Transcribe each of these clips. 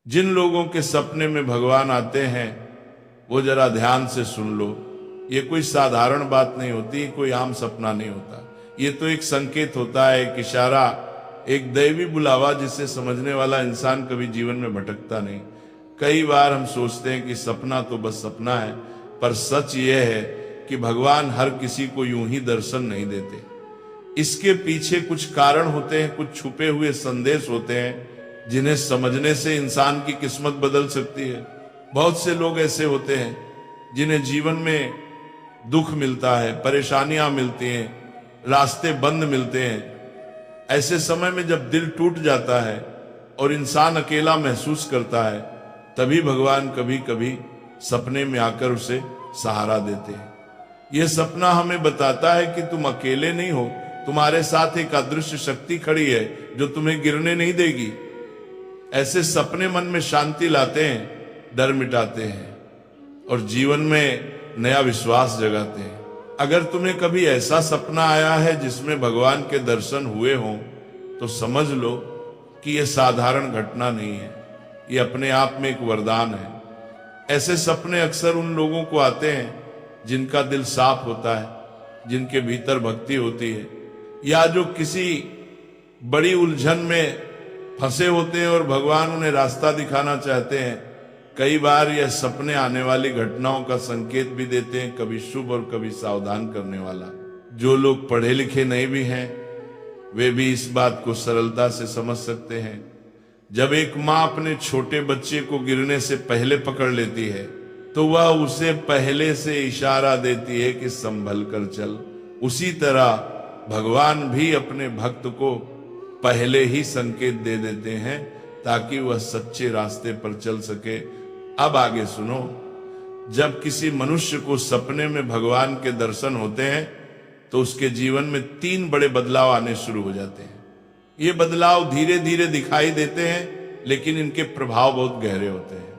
जिन लोगों के सपने में भगवान आते हैं वो जरा ध्यान से सुन लो। ये कोई साधारण बात नहीं होती, कोई आम सपना नहीं होता। ये तो एक संकेत होता है, एक इशारा, एक दैवी बुलावा जिसे समझने वाला इंसान कभी जीवन में भटकता नहीं। कई बार हम सोचते हैं कि सपना तो बस सपना है, पर सच ये है कि भगवान हर किसी को यूं ही दर्शन नहीं देते। इसके पीछे कुछ कारण होते हैं, कुछ छुपे हुए संदेश होते हैं जिन्हें समझने से इंसान की किस्मत बदल सकती है। बहुत से लोग ऐसे होते हैं जिन्हें जीवन में दुख मिलता है, परेशानियां मिलती हैं, रास्ते बंद मिलते हैं। ऐसे समय में जब दिल टूट जाता है और इंसान अकेला महसूस करता है, तभी भगवान कभी कभी सपने में आकर उसे सहारा देते हैं। यह सपना हमें बताता है कि तुम अकेले नहीं हो, तुम्हारे साथ एक अदृश्य शक्ति खड़ी है जो तुम्हें गिरने नहीं देगी। ऐसे सपने मन में शांति लाते हैं, डर मिटाते हैं और जीवन में नया विश्वास जगाते हैं। अगर तुम्हें कभी ऐसा सपना आया है जिसमें भगवान के दर्शन हुए हों, तो समझ लो कि यह साधारण घटना नहीं है, ये अपने आप में एक वरदान है। ऐसे सपने अक्सर उन लोगों को आते हैं जिनका दिल साफ होता है, जिनके भीतर भक्ति होती है, या जो किसी बड़ी उलझन में फंसे होते हैं और भगवान उन्हें रास्ता दिखाना चाहते हैं। कई बार यह सपने आने वाली घटनाओं का संकेत भी देते हैं, कभी शुभ और कभी सावधान करने वाला। जो लोग पढ़े लिखे नहीं भी हैं, वे भी इस बात को सरलता से समझ सकते हैं। जब एक माँ अपने छोटे बच्चे को गिरने से पहले पकड़ लेती है, तो वह उसे पहले से इशारा देती है कि संभल कर चल। उसी तरह भगवान भी अपने भक्त को पहले ही संकेत दे देते हैं ताकि वह सच्चे रास्ते पर चल सके। अब आगे सुनो। जब किसी मनुष्य को सपने में भगवान के दर्शन होते हैं तो उसके जीवन में 3 बड़े बदलाव आने शुरू हो जाते हैं। ये बदलाव धीरे धीरे दिखाई देते हैं, लेकिन इनके प्रभाव बहुत गहरे होते हैं।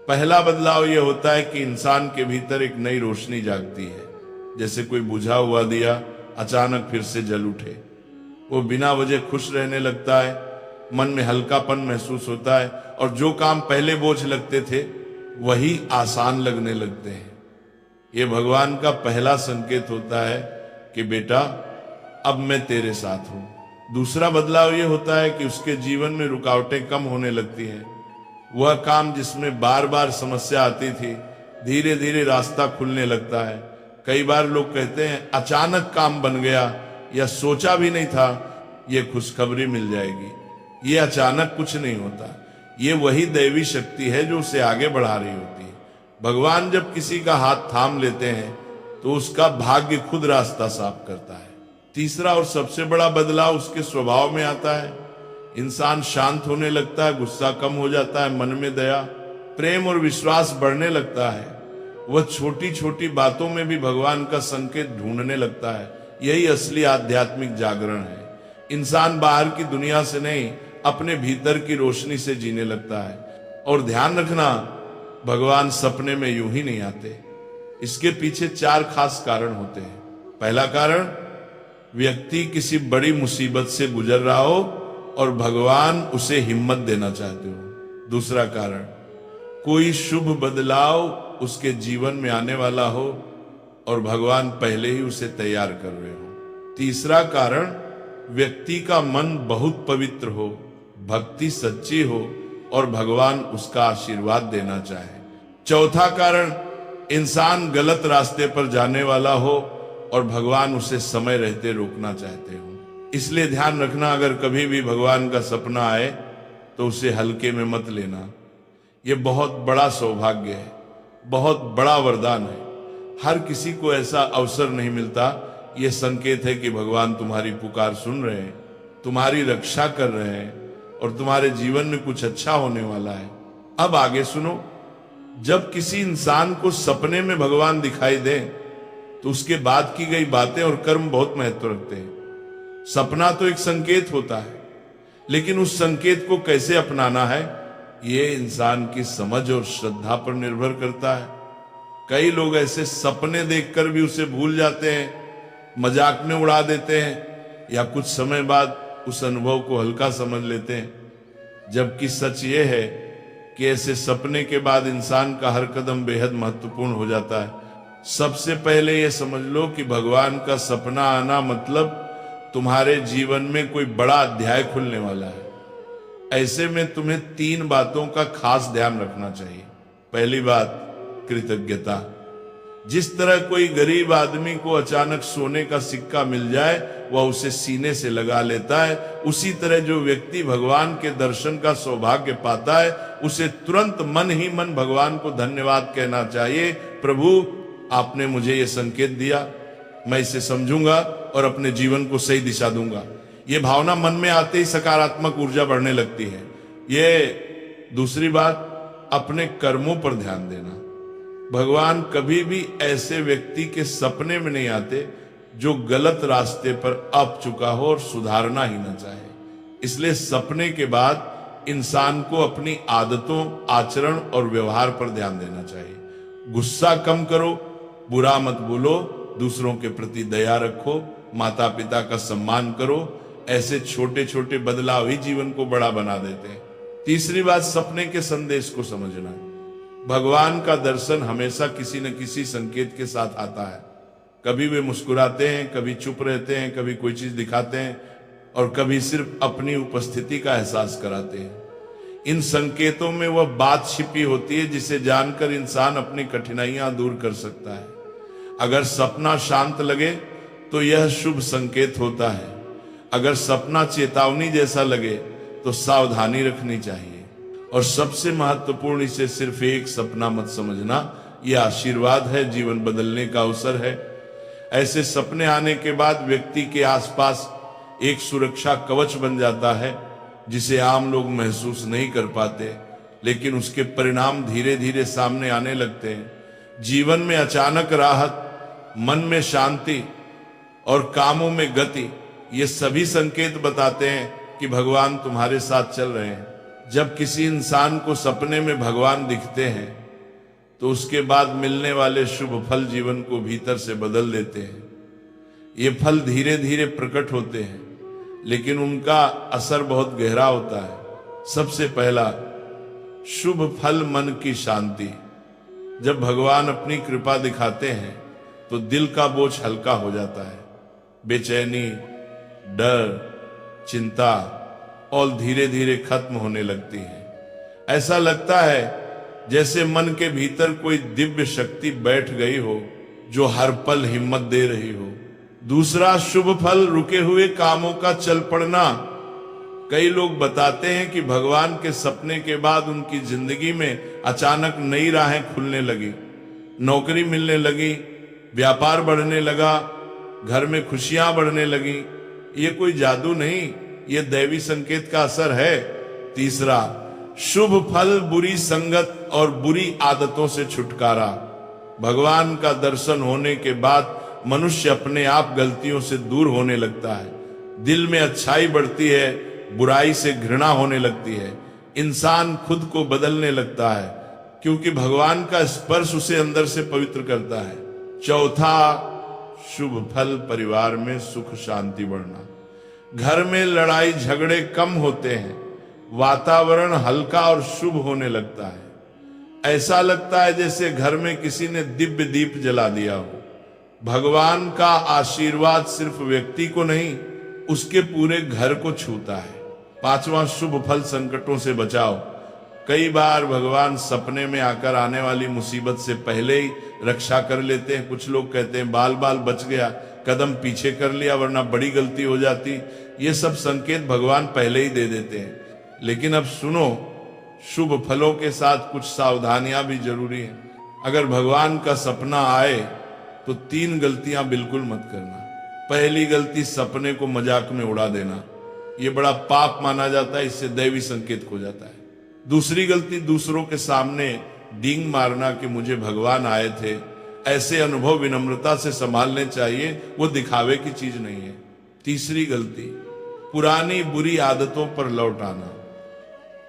पहला बदलाव यह होता है कि इंसान के भीतर एक नई रोशनी जागती है, जैसे कोई बुझा हुआ दिया अचानक फिर से जल उठे। वो बिना वजह खुश रहने लगता है, मन में हल्कापन महसूस होता है और जो काम पहले बोझ लगते थे वही आसान लगने लगते हैं। ये भगवान का पहला संकेत होता है कि बेटा अब मैं तेरे साथ हूं। दूसरा बदलाव यह होता है कि उसके जीवन में रुकावटें कम होने लगती हैं। वह काम जिसमें बार बार समस्या आती थी, धीरे धीरे रास्ता खुलने लगता है। कई बार लोग कहते हैं अचानक काम बन गया, या सोचा भी नहीं था ये खुशखबरी मिल जाएगी। ये अचानक कुछ नहीं होता, ये वही दैवी शक्ति है जो उसे आगे बढ़ा रही होती है। भगवान जब किसी का हाथ थाम लेते हैं तो उसका भाग्य खुद रास्ता साफ करता है। तीसरा और सबसे बड़ा बदलाव उसके स्वभाव में आता है। इंसान शांत होने लगता है, गुस्सा कम हो जाता है, मन में दया, प्रेम और विश्वास बढ़ने लगता है। वह छोटी छोटी बातों में भी भगवान का संकेत ढूंढने लगता है। यही असली आध्यात्मिक जागरण है। इंसान बाहर की दुनिया से नहीं, अपने भीतर की रोशनी से जीने लगता है। और ध्यान रखना, भगवान सपने में यूं ही नहीं आते। इसके पीछे 4 खास कारण होते हैं। पहला कारण, व्यक्ति किसी बड़ी मुसीबत से गुजर रहा हो और भगवान उसे हिम्मत देना चाहते हो। दूसरा कारण, कोई शुभ बदलाव उसके जीवन में आने वाला हो और भगवान पहले ही उसे तैयार कर रहे हो। तीसरा कारण, व्यक्ति का मन बहुत पवित्र हो, भक्ति सच्ची हो और भगवान उसका आशीर्वाद देना चाहे। चौथा कारण, इंसान गलत रास्ते पर जाने वाला हो और भगवान उसे समय रहते रोकना चाहते हो। इसलिए ध्यान रखना, अगर कभी भी भगवान का सपना आए तो उसे हल्के में मत लेना। यह बहुत बड़ा सौभाग्य है, बहुत बड़ा वरदान है। हर किसी को ऐसा अवसर नहीं मिलता। यह संकेत है कि भगवान तुम्हारी पुकार सुन रहे हैं, तुम्हारी रक्षा कर रहे हैं और तुम्हारे जीवन में कुछ अच्छा होने वाला है। अब आगे सुनो। जब किसी इंसान को सपने में भगवान दिखाई दे तो उसके बाद की गई बातें और कर्म बहुत महत्व रखते हैं। सपना तो एक संकेत होता है, लेकिन उस संकेत को कैसे अपनाना है, ये इंसान की समझ और श्रद्धा पर निर्भर करता है। कई लोग ऐसे सपने देखकर भी उसे भूल जाते हैं, मजाक में उड़ा देते हैं या कुछ समय बाद उस अनुभव को हल्का समझ लेते हैं। जबकि सच ये है कि ऐसे सपने के बाद इंसान का हर कदम बेहद महत्वपूर्ण हो जाता है। सबसे पहले ये समझ लो कि भगवान का सपना आना मतलब तुम्हारे जीवन में कोई बड़ा अध्याय खुलने वाला है। ऐसे में तुम्हें 3 बातों का खास ध्यान रखना चाहिए। पहली बात, कृतज्ञता। जिस तरह कोई गरीब आदमी को अचानक सोने का सिक्का मिल जाए वह उसे सीने से लगा लेता है, उसी तरह जो व्यक्ति भगवान के दर्शन का सौभाग्य पाता है उसे तुरंत मन ही मन भगवान को धन्यवाद कहना चाहिए। प्रभु, आपने मुझे ये संकेत दिया, मैं इसे समझूंगा और अपने जीवन को सही दिशा दूंगा। ये भावना मन में आते ही सकारात्मक ऊर्जा बढ़ने लगती है। ये दूसरी बात, अपने कर्मों पर ध्यान देना। भगवान कभी भी ऐसे व्यक्ति के सपने में नहीं आते जो गलत रास्ते पर अब चुका हो और सुधारना ही ना चाहे। इसलिए सपने के बाद इंसान को अपनी आदतों, आचरण और व्यवहार पर ध्यान देना चाहिए। गुस्सा कम करो, बुरा मत बोलो, दूसरों के प्रति दया रखो, माता पिता का सम्मान करो। ऐसे छोटे छोटे बदलाव ही जीवन को बड़ा बना देते हैं। तीसरी बात, सपने के संदेश को समझना। भगवान का दर्शन हमेशा किसी न किसी संकेत के साथ आता है। कभी वे मुस्कुराते हैं, कभी चुप रहते हैं, कभी कोई चीज दिखाते हैं और कभी सिर्फ अपनी उपस्थिति का एहसास कराते हैं। इन संकेतों में वह बात छिपी होती है जिसे जानकर इंसान अपनी कठिनाइयां दूर कर सकता है। अगर सपना शांत लगे तो यह शुभ संकेत होता है। अगर सपना चेतावनी जैसा लगे तो सावधानी रखनी चाहिए। और सबसे महत्वपूर्ण, इसे सिर्फ एक सपना मत समझना, यह आशीर्वाद है, जीवन बदलने का अवसर है। ऐसे सपने आने के बाद व्यक्ति के आसपास एक सुरक्षा कवच बन जाता है जिसे आम लोग महसूस नहीं कर पाते, लेकिन उसके परिणाम धीरे धीरे सामने आने लगते हैं। जीवन में अचानक राहत, मन में शांति और कामों में गति, ये सभी संकेत बताते हैं कि भगवान तुम्हारे साथ चल रहे हैं। जब किसी इंसान को सपने में भगवान दिखते हैं तो उसके बाद मिलने वाले शुभ फल जीवन को भीतर से बदल देते हैं। ये फल धीरे धीरे प्रकट होते हैं, लेकिन उनका असर बहुत गहरा होता है। सबसे पहला, शुभ फल मन की शांति। जब भगवान अपनी कृपा दिखाते हैं तो दिल का बोझ हल्का हो जाता है। बेचैनी, डर, चिंता और धीरे धीरे खत्म होने लगती है। ऐसा लगता है जैसे मन के भीतर कोई दिव्य शक्ति बैठ गई हो जो हर पल हिम्मत दे रही हो। दूसरा, शुभ फल रुके हुए कामों का चल पड़ना। कई लोग बताते हैं कि भगवान के सपने के बाद उनकी जिंदगी में अचानक नई राहें खुलने लगी, नौकरी मिलने लगी, व्यापार बढ़ने लगा, घर में खुशियां बढ़ने लगी। ये कोई जादू नहीं, ये दैवी संकेत का असर है। तीसरा, शुभ फल बुरी संगत और बुरी आदतों से छुटकारा। भगवान का दर्शन होने के बाद मनुष्य अपने आप गलतियों से दूर होने लगता है। दिल में अच्छाई बढ़ती है, बुराई से घृणा होने लगती है। इंसान खुद को बदलने लगता है क्योंकि भगवान का स्पर्श उसे अंदर से पवित्र करता है। चौथा, शुभ फल परिवार में सुख शांति बढ़ना। घर में लड़ाई झगड़े कम होते हैं, वातावरण हल्का और शुभ होने लगता है। ऐसा लगता है जैसे घर में किसी ने दिव्य दीप जला दिया हो। भगवान का आशीर्वाद सिर्फ व्यक्ति को नहीं, उसके पूरे घर को छूता है। पांचवा, शुभ फल संकटों से बचाओ। कई बार भगवान सपने में आकर आने वाली मुसीबत से पहले ही रक्षा कर लेते हैं। कुछ लोग कहते हैं बाल बाल बच गया, कदम पीछे कर लिया वरना बड़ी गलती हो जाती। ये सब संकेत भगवान पहले ही दे देते हैं। लेकिन अब सुनो, शुभ फलों के साथ कुछ सावधानियां भी जरूरी हैं। अगर भगवान का सपना आए तो 3 गलतियां बिल्कुल मत करना। पहली गलती, सपने को मजाक में उड़ा देना। ये बड़ा पाप माना जाता है, इससे दैवी संकेत खो जाता है। दूसरी गलती, दूसरों के सामने डींग मारना कि मुझे भगवान आए थे। ऐसे अनुभव विनम्रता से संभालने चाहिए, वो दिखावे की चीज नहीं है। तीसरी गलती, पुरानी बुरी आदतों पर लौट आना।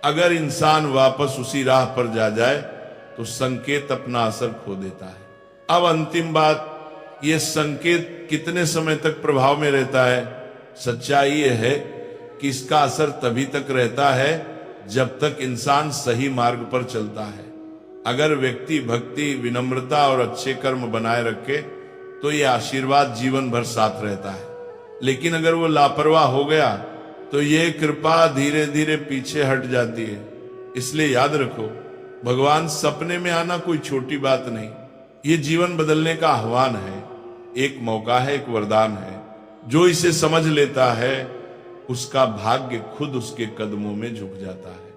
अगर इंसान वापस उसी राह पर जा जाए तो संकेत अपना असर खो देता है। अब अंतिम बात, ये संकेत कितने समय तक प्रभाव में रहता है? सच्चाई ये है कि इसका असर तभी तक रहता है जब तक इंसान सही मार्ग पर चलता है। अगर व्यक्ति भक्ति, विनम्रता और अच्छे कर्म बनाए रखे तो ये आशीर्वाद जीवन भर साथ रहता है। लेकिन अगर वो लापरवाह हो गया तो ये कृपा धीरे धीरे पीछे हट जाती है। इसलिए याद रखो, भगवान सपने में आना कोई छोटी बात नहीं, ये जीवन बदलने का आह्वान है, एक मौका है, एक वरदान है। जो इसे समझ लेता है उसका भाग्य खुद उसके कदमों में झुक जाता है।